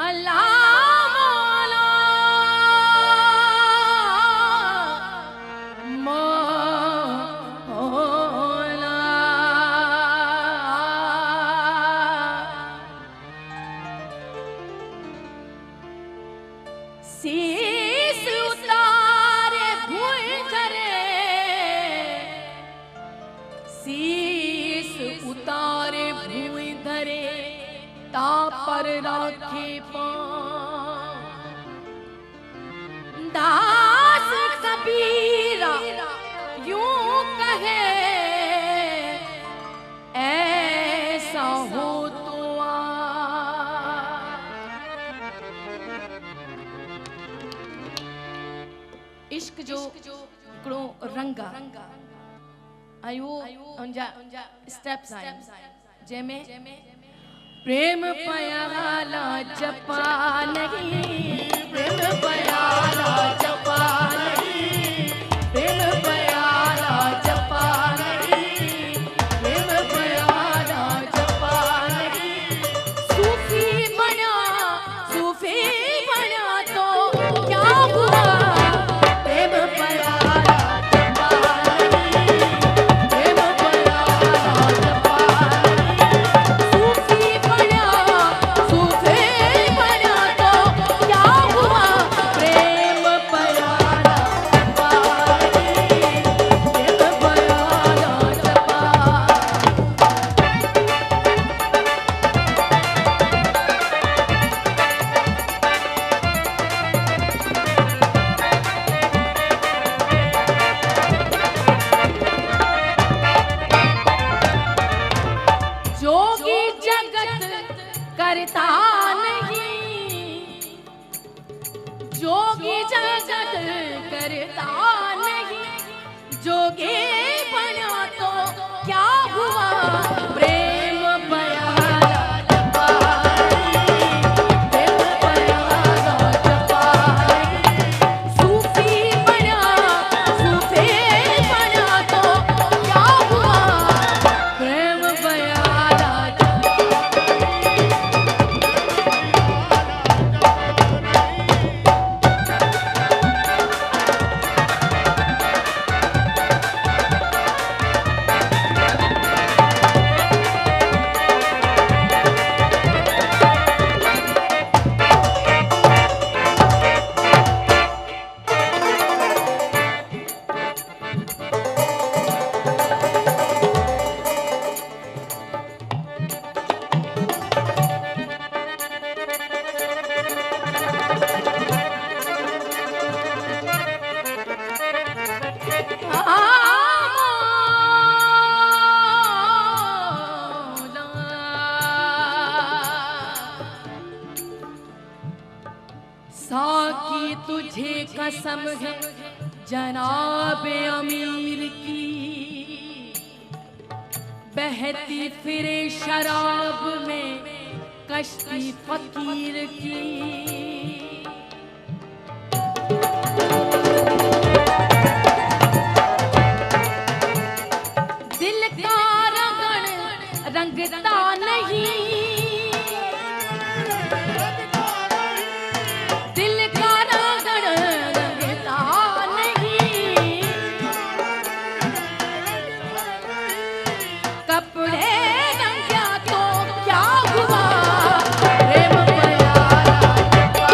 अल्लाह मौला मौला शीश उतारे भूल करे, शीश उतारे भूल धरे ता पर राखे पांव। दास कबीरा यूं कहे ऐसा हो तो आ। इश्क जो हिकिड़ो रंग आहे ऐं उनजा स्टेप्स आहिनि जंहिंमें प्रेम प्याला जपा नहीं, प्रेम प्याला जपा नहीं, प्रेम प्याला जपा नहीं, प्रेम प्याला जपा नहीं। सूफी बना तो क्या हुआ, प्रेम प्याला जपा नहीं, प्रेम प्याला जपा नहीं। सूफी बना तो क्या हुआ, प्रेम प्याला जपा नहीं, प्रेम प्याला जपा। जोगी जगत करता नहीं, जोगी जगत करता नहीं। जोगी बना तो क्या हुआ, प्रेम प्याला जपा नहीं, प्रेम प्याला जपा नहीं। सूफी बना तो क्या हुआ, प्रेम प्याला जपा नहीं। साकी तुझे कसम है जनाब अमीर की, बहती फिरे शराब में कश्ती फकीर की। दिल का रंगन रंगता नहीं, दिल का रंगन रंगता नहीं। कपड़े रंगा तो क्या हुआ, प्रेम प्याला जपा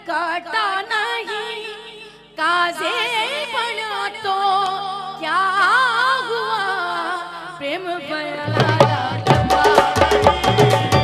कटा नहीं, काजे बना तो क्या हुआ, प्रेम बड़ा डब्बा।